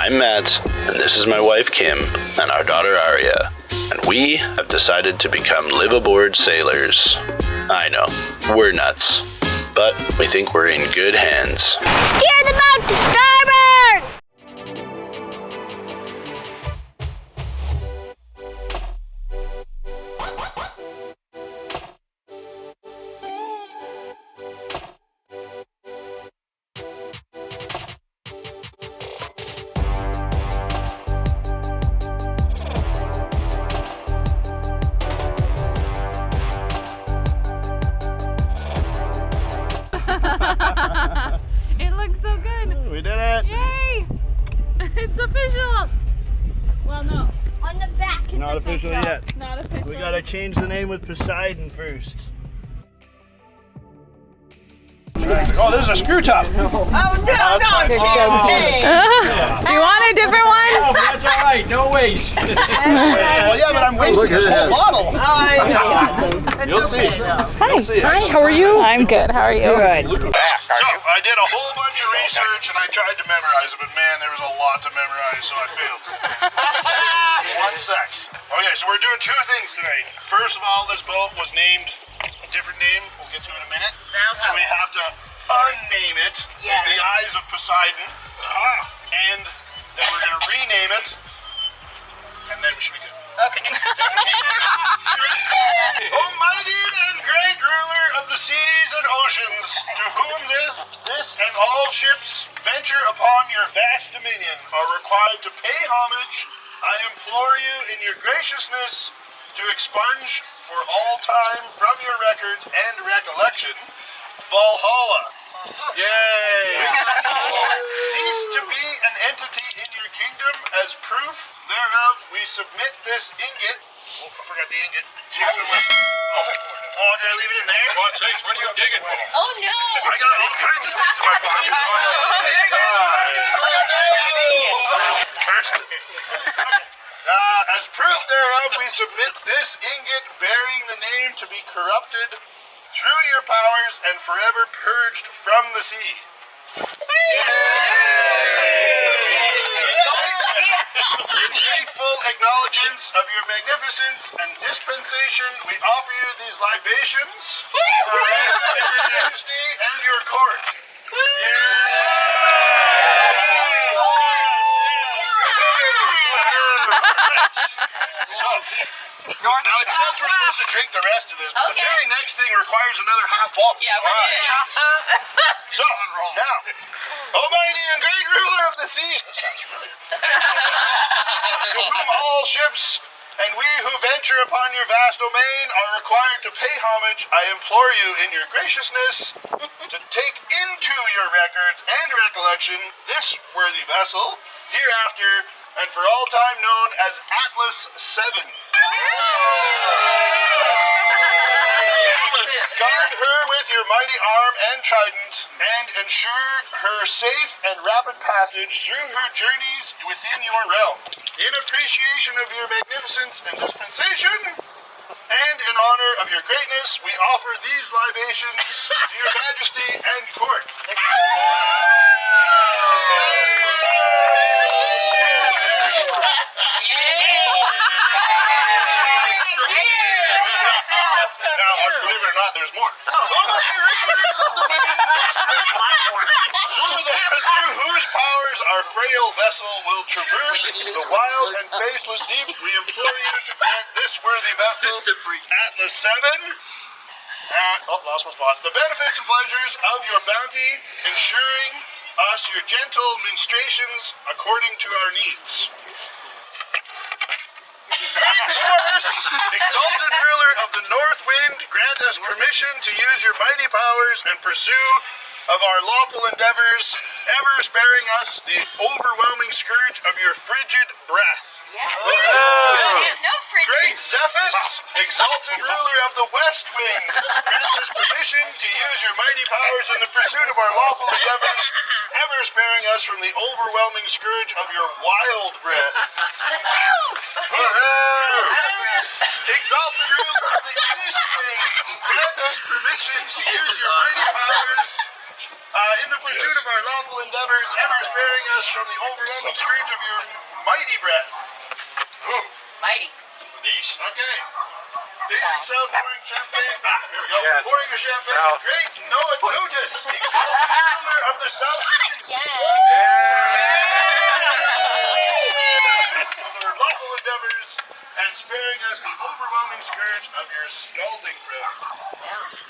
I'm Matt, and this is my wife Kim, and our daughter Aria. And we have decided to become live-aboard sailors. I know, we're nuts, but we think we're in good hands. Steer the boat to starboard! It looks so good. We did it. Yay! It's official. Well, no. On the back, it's Not official yet. Not official. We gotta change the name with Poseidon first. Oh, there's a screw top. Oh, no, that's fine. Do you want a different one? Oh, that's all right. No waste. Well, yeah, but I'm wasting this whole bottle. Oh, I know. You'll see. You'll see. Hi, how are you? I'm good. How are you? Good. So, I did a whole bunch of research and I tried to memorize it, but man, there was a lot to memorize, so I failed. 1 sec. Okay, so we're doing 2 things tonight. First of all, this boat was named a different name. We'll get to it in a minute. So we have to unname it in the eyes of Poseidon. And then we're going to rename it. And then we should be good. Okay. Almighty and great ruler of the seas and oceans, to whom this and all ships venture upon your vast dominion are required to pay homage, I implore you in your graciousness to expunge for all time from your records and recollection Valhalla. Yay! Cease to be an entity in your kingdom. As proof thereof, we submit this ingot. Oh, I forgot the ingot. To the Oh, did I leave it in there? What sakes, what are you digging for? Oh no! I got all kinds of things in my pocket. As proof thereof, we submit this ingot bearing the name to be corrupted through your powers and forever purged from the sea. In grateful acknowledgence of your magnificence and dispensation, we offer you these libations for your majesty and your court. Now it says we're supposed to drink the rest of this, but the very next thing requires another half bottle. Yeah, we're doing it. So, now, Almighty and great ruler of the seas, that sounds familiar, to whom all ships and we who venture upon your vast domain are required to pay homage, I implore you in your graciousness to take into your records and recollection this worthy vessel, hereafter and for all time known as Atlas 7. Guard her with your mighty arm and trident, and ensure her safe and rapid passage through her journeys within your realm. In appreciation of your magnificence and dispensation, and in honor of your greatness, we offer these libations to your majesty and court. Now, believe it or not, there's more. Through whose powers our frail vessel will traverse the wild and faceless deep, we implore you to grant this worthy vessel, Atlas 7, lost my spot, the benefits and pleasures of your bounty, ensuring us your gentle ministrations according to our needs. Exalted ruler of the north wind, grant us permission to use your mighty powers and pursue of our lawful endeavors, ever sparing us the overwhelming scourge of your frigid breath. No frigid. Great Zephyrus, exalted ruler of the west wind, grant us permission to use your mighty powers in the pursuit of our lawful endeavors, ever sparing us from the overwhelming scourge of your wild breath. Exalted ruler of the east wind, grant us permission to use your mighty powers In the pursuit of our lawful endeavors, ever sparing us from the overwhelming scourge of your mighty breath. Mighty. Okay. Facing south, pouring champagne. Here we go. Pouring the champagne. South. Great. Notice. Exalted ruler of the south. Of our lawful endeavors and sparing us the overwhelming scourge of your scalding breath.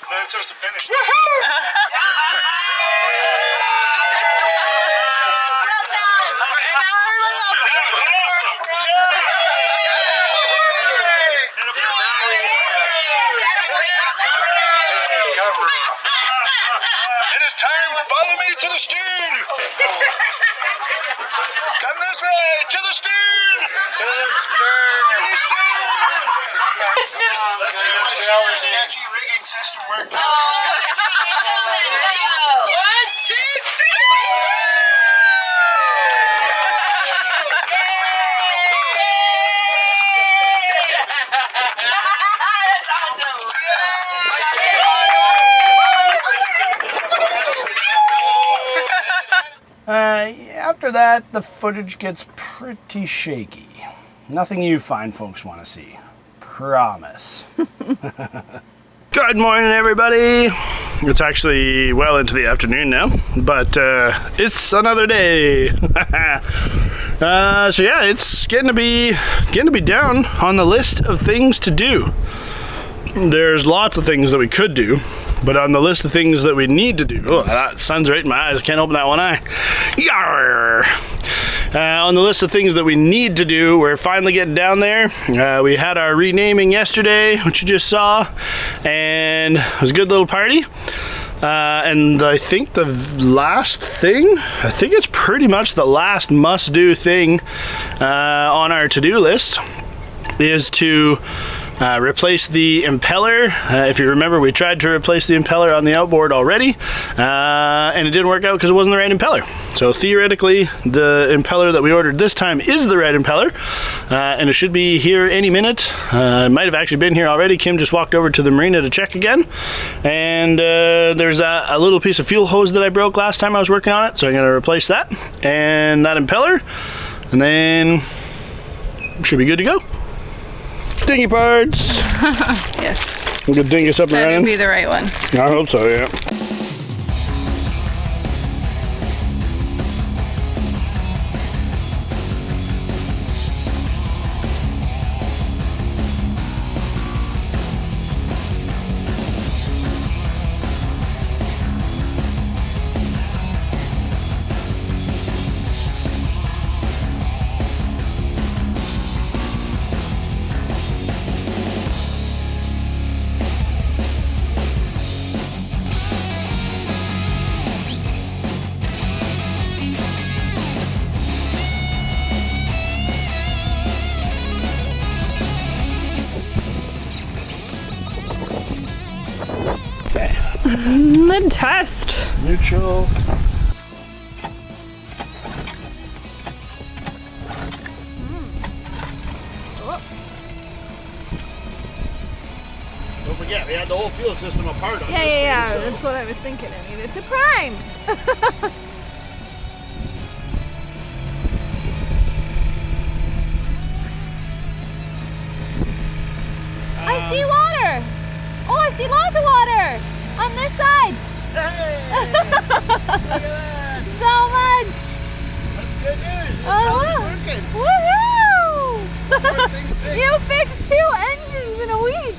Then it says to finish. Well done. It is time. Follow me to the stern. Come this way to the stern. To the stern. Let's see my super sketchy rigging system works. 1, 2, 3. After that, the footage gets pretty shaky. Nothing you fine folks want to see. Promise. Good morning, everybody. It's actually well into the afternoon now, but it's another day. So yeah, it's getting to be down on the list of things to do. There's lots of things that we could do, but on the list of things that we need to do, oh, that sun's right in my eyes. I can't open that one eye. Yarr! On the list of things that we need to do, we're finally getting down there. We had our renaming yesterday, which you just saw, and it was a good little party. And I think the last thing, I think it's pretty much the last must-do thing on our to-do list is to replace the impeller. If you remember, we tried to replace the impeller on the outboard already, and it didn't work out because it wasn't the right impeller. So theoretically, the impeller that we ordered this time is the right impeller, and it should be here any minute. It might have actually been here already. Kim just walked over to the marina to check again, and there's a little piece of fuel hose that I broke last time I was working on it, so I'm going to replace that and that impeller, and then should be good to go. Dinghy parts. Yes. We could ding us up and That would running. be the right one. I hope so, yeah. The test. Neutral. Don't forget, we had the whole fuel system apart on this thing, so- That's what I was thinking. I needed to prime. I see water. Oh, I see lots of water on this side. Hey! Look at that! So much. That's good news. Oh, It's working. woohoo! More thing fixed. You fixed 2 engines in a week.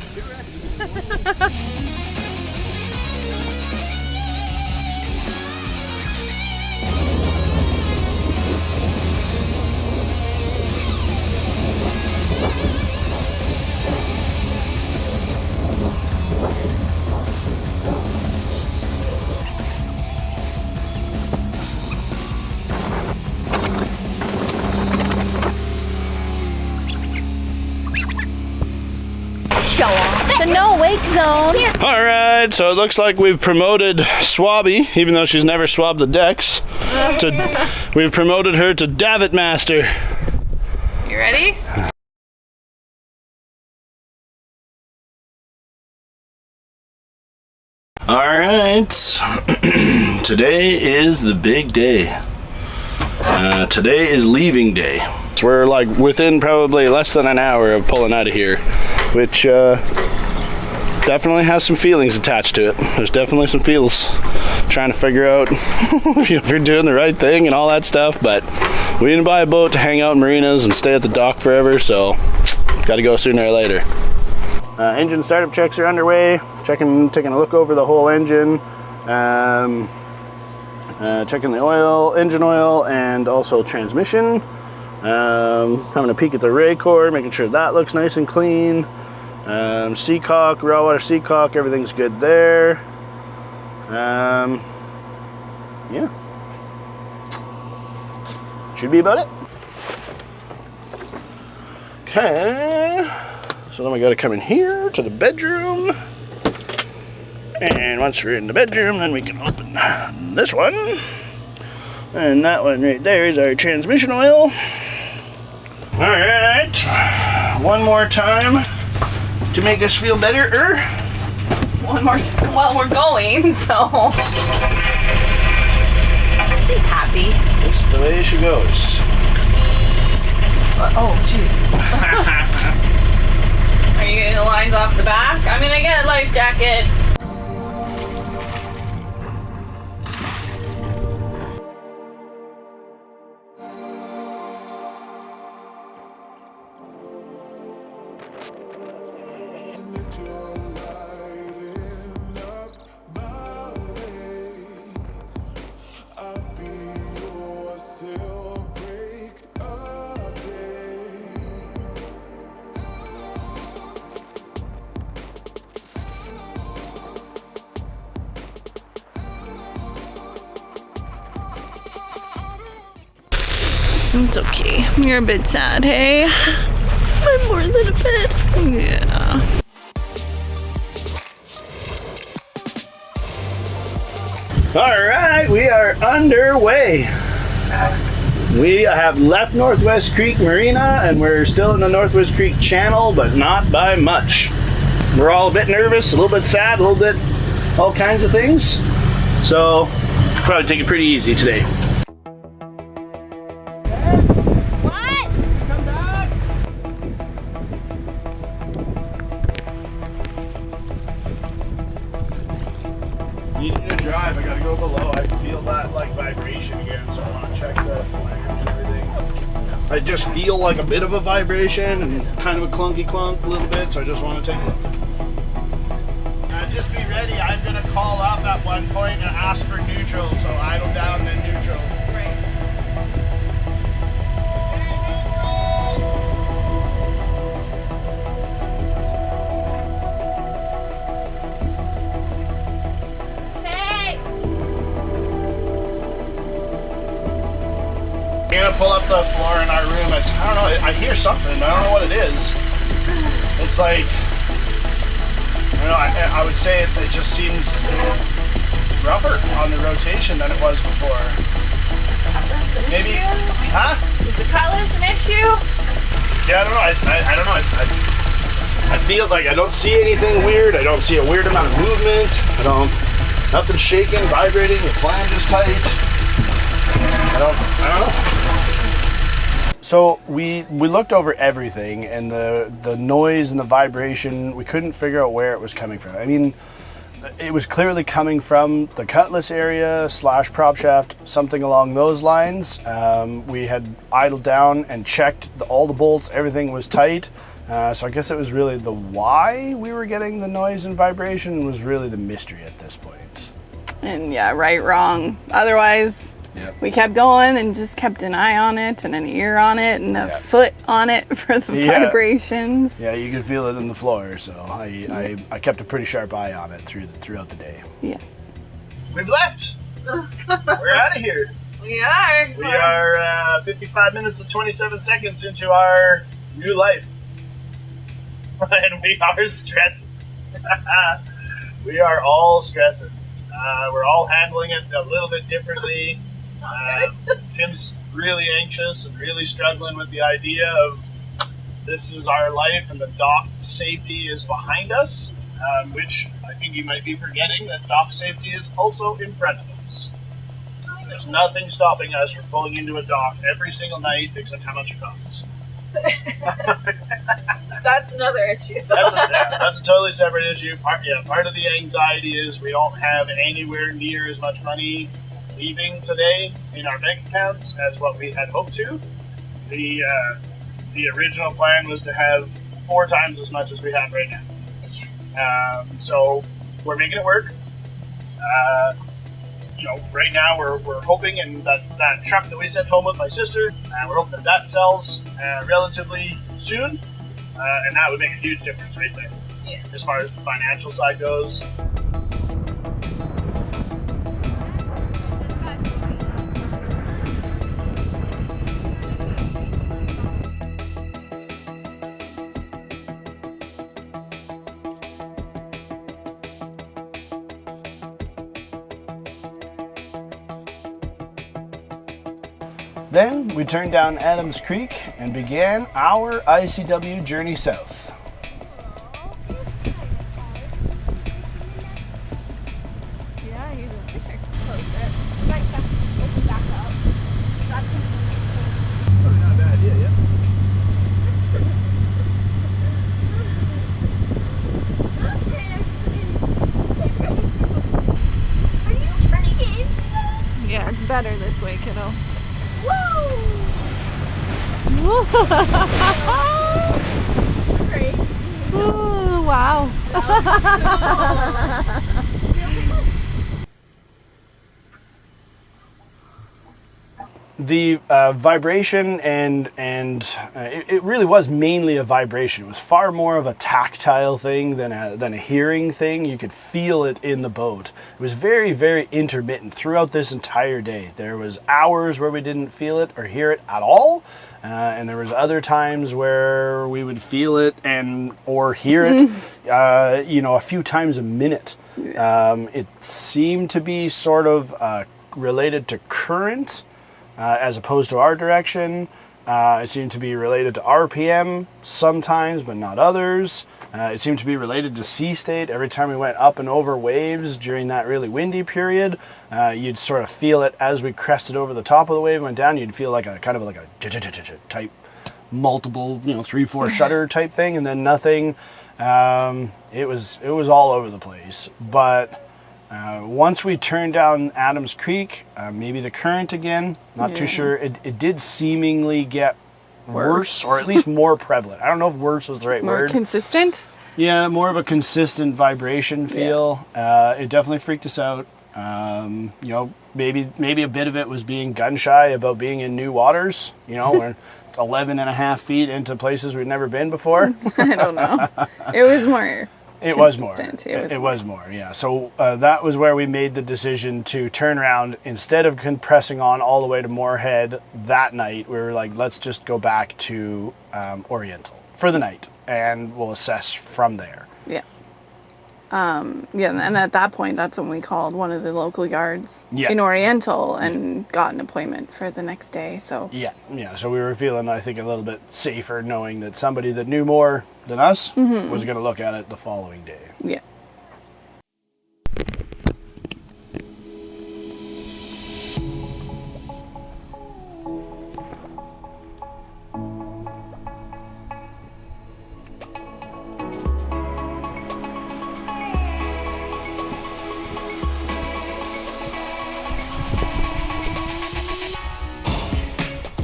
The no wake zone. All right, so it looks like we've promoted Swabby, even though she's never swabbed the decks. We've promoted her to Davit Master. You ready? Alright, today is the big day. Today is leaving day. So we're like within probably less than an hour of pulling out of here, which definitely has some feelings attached to it. There's definitely some feels trying to figure out if you're doing the right thing and all that stuff, but we didn't buy a boat to hang out in marinas and stay at the dock forever, so gotta go sooner or later. Engine startup checks are underway. Taking a look over the whole engine, checking the oil, engine oil, and also transmission. Having a peek at the ray core, making sure that looks nice and clean. Seacock, raw water seacock, everything's good there. Yeah, should be about it. Okay. So then we gotta come in here to the bedroom. And once we're in the bedroom, then we can open this one. And that one right there is our transmission oil. All right, one more time to make us feel better. One more, well, we're going, so. She's happy. Just the way she goes. Oh, jeez. Are you getting the lines off the back? I'm gonna get a life jacket. It's okay. You're a bit sad, hey? I'm more than a bit. Yeah. All right, we are underway. We have left Northwest Creek Marina and we're still in the Northwest Creek Channel, but not by much. We're all a bit nervous, a little bit sad, a little bit all kinds of things. So, probably take it pretty easy today. Needing to drive, I gotta go below. I feel that like vibration again, so I want to check the flange and everything. I just feel like a bit of a vibration and kind of a clunky clunk a little bit, so I just want to take a look. Just be ready. I'm gonna call up at one point and ask for neutral, so idle down then neutral. I'm gonna pull up the floor in our room. I don't know, I hear something, but I don't know what it is. It's like, I don't know, I would say it just seems rougher on the rotation than it was before. Maybe, huh? Is the cutlass an issue? Yeah, I don't know, I don't know. I feel like I don't see anything weird. I don't see a weird amount of movement. Nothing's shaking, vibrating, the flange is tight. I don't know. So we looked over everything, and the noise and the vibration, we couldn't figure out where it was coming from. I mean, it was clearly coming from the cutlass area / prop shaft, something along those lines. We had idled down and checked all the bolts, everything was tight. So I guess it was really the why we were getting the noise and vibration was really the mystery at this point. And yeah, right, wrong. Otherwise, Yep. we kept going and just kept an eye on it and an ear on it and a foot on it for the vibrations. Yeah, you could feel it in the floor. So I kept a pretty sharp eye on it throughout the day. Yeah. We've left. We're out of here. We are. We are 55 minutes and 27 seconds into our new life. And we are stressing. We are all stressing. We're all handling it a little bit differently. Tim's really anxious and really struggling with the idea of this is our life and the dock safety is behind us. which I think you might be forgetting that dock safety is also in front of us. There's nothing stopping us from pulling into a dock every single night except how much it costs. That's another issue. That's a totally separate issue. Part of the anxiety is we don't have anywhere near as much money leaving today in our bank accounts as what we had hoped to. The original plan was to have 4 times as much as we have right now. So we're making it work. Right now we're hoping, and that truck that we sent home with my sister, we're hoping that sells relatively soon, and that would make a huge difference right there. Yeah. As far as the financial side goes. Then we turned down Adams Creek and began our ICW journey south. Yeah, you just close it. Right, let's back up. Probably not a bad idea, yeah. Are you turning it into that? Yeah, it's better this way, kiddo. Great. Ooh, wow. The vibration and it really was mainly a vibration. It was far more of a tactile thing than a hearing thing. You could feel it in the boat. It was very, very intermittent throughout this entire day. There was hours where we didn't feel it or hear it at all, and there was other times where we would feel it or hear it, a few times a minute. It seemed to be sort of related to current. As opposed to our direction. It seemed to be related to RPM sometimes, but not others. It seemed to be related to sea state. Every time we went up and over waves during that really windy period, you'd sort of feel it as we crested over the top of the wave and went down. You'd feel like a kind of like a type multiple, 3-4 shutter type thing, and then nothing. It was all over the place. But once we turned down Adams Creek, maybe the current again, not too sure. It did seemingly get worse, or at least more prevalent. I don't know if worse was the right More word. consistent? Yeah, more of a consistent vibration feel. It definitely freaked us out. Maybe a bit of it was being gun shy about being in new waters. We're 11 and a half feet into places we'd never been before. I don't know. It was more. It was more. It was more, yeah. So that was where we made the decision to turn around. Instead of pressing on all the way to Moorhead that night, we were like, let's just go back to Oriental for the night, and we'll assess from there. Yeah. And at that point, that's when we called one of the local yards in Oriental and got an appointment for the next day. So yeah. So we were feeling, I think, a little bit safer knowing that somebody that knew more than us was going to look at it the following day. Yeah.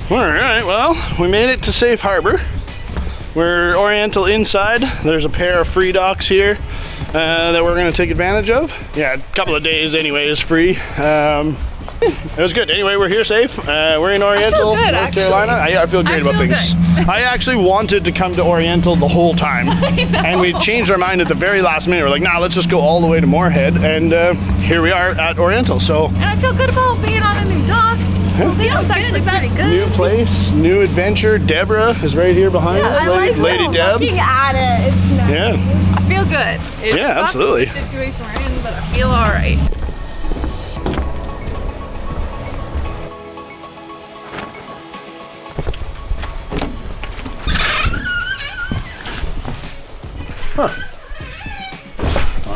All right, well, we made it to Safe Harbor. We're Oriental inside. There's a pair of free docks here that we're going to take advantage of. Yeah, a couple of days anyway is free. It was good. Anyway, we're here safe. We're in Oriental, North Carolina. I feel great about things. I actually wanted to come to Oriental the whole time. And we changed our mind at the very last minute. We're like, nah, let's just go all the way to Moorhead. And here we are at Oriental. So. And I feel good about being on a new dock. Feels actually pretty good. New place, new adventure. Deborah is right here behind us. Lady Deb. Looking at it. It's nice. Yeah. I feel good. It Yeah, sucks absolutely. The situation we're in, but I feel all right.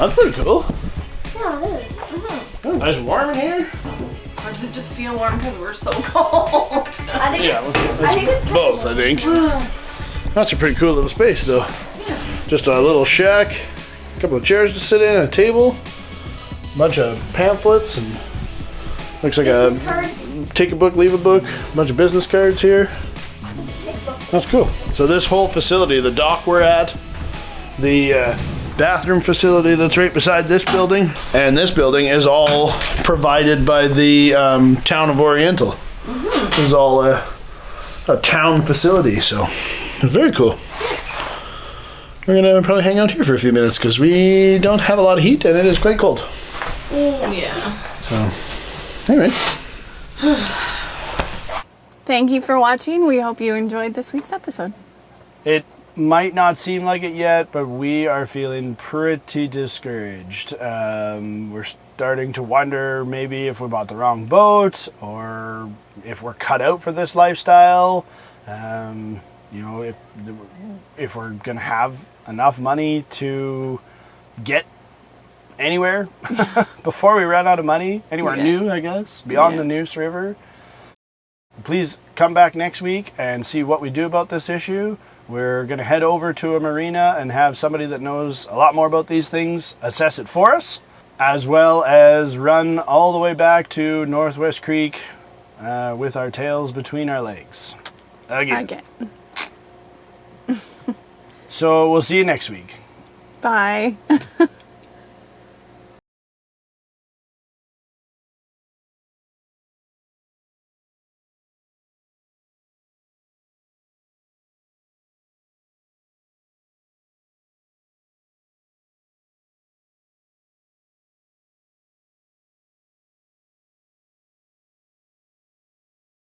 That's pretty cool. Yeah, it is. Oh, nice and warm in here. Or does it just feel warm because we're so cold? I think Yeah, I think it's both, I think. That's a pretty cool little space, though. Just a little shack, a couple of chairs to sit in, a table, a bunch of pamphlets, and looks like business a cards. take a book, leave a book, a bunch of business cards here. Let's take a look. That's cool. So this whole facility, the dock we're at, the bathroom facility that's right beside this building, and this building is all provided by the town of Oriental. This is all a town facility, so it's very cool. We're gonna probably hang out here for a few minutes because we don't have a lot of heat and it is quite cold. Yeah. So, anyway. Thank you for watching. We hope you enjoyed this week's episode. It might not seem like it yet, but we are feeling pretty discouraged. We're starting to wonder maybe if we bought the wrong boat or if we're cut out for this lifestyle. You know, if we're gonna have enough money to get anywhere before we run out of money, anywhere new, I guess, beyond the Neuse River. Please come back next week and see what we do about this issue. We're going to head over to a marina and have somebody that knows a lot more about these things assess it for us, as well as run all the way back to Northwest Creek with our tails between our legs. Again. So we'll see you next week. Bye.